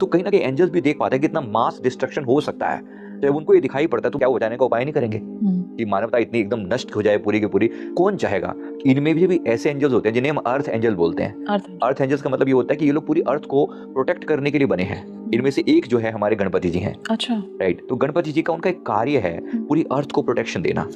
तो कहीं ना कहीं एंजल्स भी देख पाते हैं कि इतना मास डिस्ट्रक्शन हो सकता है। जब उनको ये दिखाई पड़ता है तो क्या वो बचाने का उपाय नहीं करेंगे कि मानवता इतनी एकदम नष्ट हो जाए पूरी की पूरी? कौन चाहेगा? इनमें भी ऐसे एंजल्स होते हैं जिन्हें हम अर्थ एंजल बोलते हैं। अर्थ एंजल्स का मतलब ये होता है कि ये लोग पूरी अर्थ को प्रोटेक्ट करने के लिए बने हैं। इनमें से एक जो है हमारे गणपति जी हैं। अच्छा। राइट, तो गणपति जी का उनका एक कार्य है पूरी अर्थ को प्रोटेक्शन देना।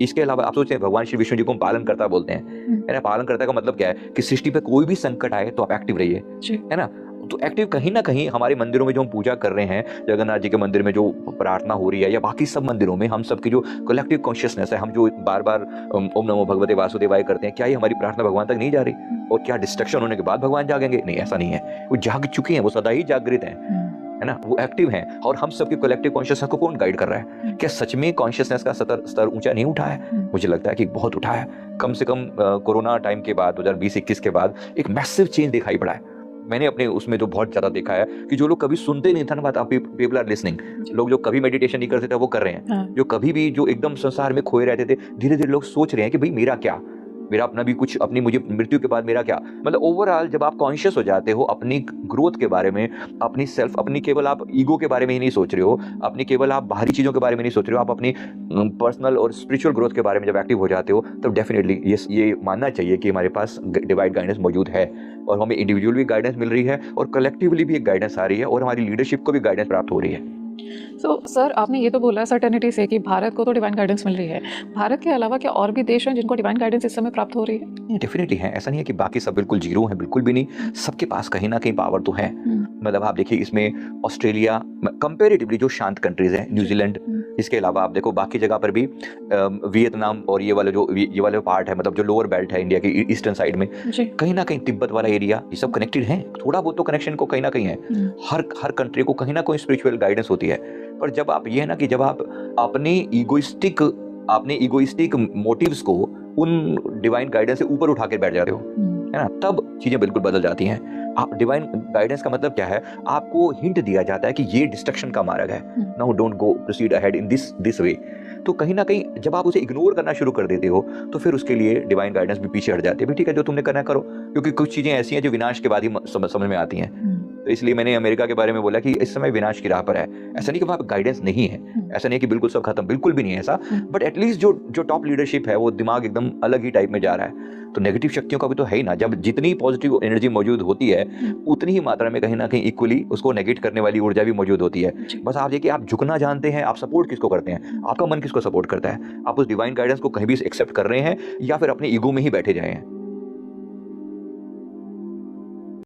इसके अलावा आप सोचते हैं भगवान श्री विष्णु जी को हम पालन करता बोलते हैं, है ना? पालन करता का मतलब क्या है कि सृष्टि पे कोई भी संकट आए तो आप एक्टिव रहिए, है ना? तो एक्टिव कहीं ना कहीं हमारे मंदिरों में जो हम पूजा कर रहे हैं, जगन्नाथ जी के मंदिर में जो प्रार्थना हो रही है या बाकी सब मंदिरों में हम सबकी जो कलेक्टिव कॉन्शियसनेस है, हम जो बार बार ओम नमो भगवते वासुदेवाय करते हैं, क्या ये हमारी प्रार्थना भगवान तक नहीं जा रही? और क्या डिस्ट्रक्शन होने के बाद भगवान जागेंगे? नहीं, ऐसा नहीं है। वो जाग चुके हैं, वो सदा ही जागृत हैं, है ना? वो एक्टिव हैं। और हम सबकी कलेक्टिव कॉन्शियसनेस को कौन गाइड कर रहा है? क्या सच में कॉन्शियसनेस का स्तर ऊंचा नहीं उठा है? मुझे लगता है कि बहुत उठा है। कम से कम कोरोना टाइम के बाद 2020-21 के बाद एक मैसिव चेंज दिखाई पड़ा है। मैंने अपने उसमें जो बहुत ज्यादा देखा है कि जो लोग कभी सुनते नहीं था ना बात, पीपल आर लिसनिंग। लोग जो कभी मेडिटेशन नहीं करते थे वो कर रहे हैं। जो कभी भी जो एकदम संसार में खोए रहते थे, धीरे धीरे लोग सोच रहे हैं कि भाई मेरा क्या, मेरा अपना भी कुछ, अपनी मुझे मृत्यु के बाद मेरा क्या। मतलब ओवरऑल जब आप कॉन्शियस हो जाते हो अपनी ग्रोथ के बारे में, अपनी सेल्फ, अपनी केवल आप ईगो के बारे में ही नहीं सोच रहे हो, अपनी केवल आप बाहरी चीजों के बारे में नहीं सोच रहे हो, आप अपनी पर्सनल और स्पिरिचुअल ग्रोथ के बारे में जब एक्टिव हो जाते हो, तब डेफिनेटली ये मानना चाहिए कि हमारे पास डिवाइन गाइडेंस मौजूद है और हमें इंडिविजुअल भी गाइडेंस मिल रही है और कलेक्टिवली भी एक गाइडेंस आ रही है और हमारी लीडरशिप को भी गाइडेंस प्राप्त हो रही है। सर आपने ये तो बोला सर्टेनिटी से कि भारत को तो डिवाइन गाइडेंस मिल रही है। भारत के अलावा क्या और भी देश हैं जिनको डिवाइन गाइडेंस इस समय प्राप्त हो रही है? डेफिनेटली है। ऐसा नहीं है कि बाकी सब बिल्कुल जीरो हैं, बिल्कुल भी नहीं। सबके पास कहीं ना कहीं पावर तो है। मतलब आप देखिए इसमें ऑस्ट्रेलिया कंपेरेटिवली जो शांत कंट्रीज हैं, न्यूजीलैंड, इसके अलावा आप देखो बाकी जगह पर भी वियतनाम और ये वाले पार्ट है, मतलब जो लोअर बेल्ट है इंडिया की ईस्टर्न साइड में, कहीं ना कहीं तिब्बत वाला एरिया, ये सब कनेक्टेड है। थोड़ा बहुत तो कनेक्शन को कहीं ना कहीं है। हर कंट्री को कहीं ना कोई स्पिरिचुअल गाइडेंस होती है। पर जब आप ये है ना कि जब आप अपने इगोइस्टिक मोटिव्स को उन डिवाइन गाइडेंस से ऊपर उठा के बैठ जाते हो, है ना, तब चीजें बिल्कुल बदल जाती हैं। आप डिवाइन गाइडेंस का मतलब क्या है? आपको हिंट दिया जाता है कि ये डिस्ट्रक्शन का मार्ग है, now don't go proceed ahead in this way. तो कहीं ना कहीं जब आप उसे इग्नोर करना शुरू कर देते हो तो फिर उसके लिए डिवाइन गाइडेंस भी पीछे हट जाती है। भी ठीक है, जो तुमने करना करो, क्योंकि कुछ चीजें ऐसी हैं जो विनाश के बाद ही समझ में आती हैं। तो इसलिए मैंने अमेरिका के बारे में बोला कि इस समय विनाश की राह पर है। ऐसा नहीं कि वहां पर गाइडेंस नहीं है, ऐसा नहीं है कि बिल्कुल सब खत्म, बिल्कुल भी नहीं है ऐसा। बट एटलीस्ट जो टॉप लीडरशिप है वो दिमाग एकदम अलग ही टाइप में जा रहा है। तो नेगेटिव शक्तियों का भी तो है ही ना। जब जितनी पॉजिटिव एनर्जी मौजूद होती है उतनी ही मात्रा में कहीं ना कहीं इक्वली उसको नेगेट करने वाली ऊर्जा भी मौजूद होती है। बस आप देखिए, आप झुकना जानते हैं, आप सपोर्ट किसको करते हैं, आपका मन किसको सपोर्ट करता है, आप उस डिवाइन गाइडेंस को कहीं भी एक्सेप्ट कर रहे हैं या फिर अपने ईगो में ही बैठे जाए हैं।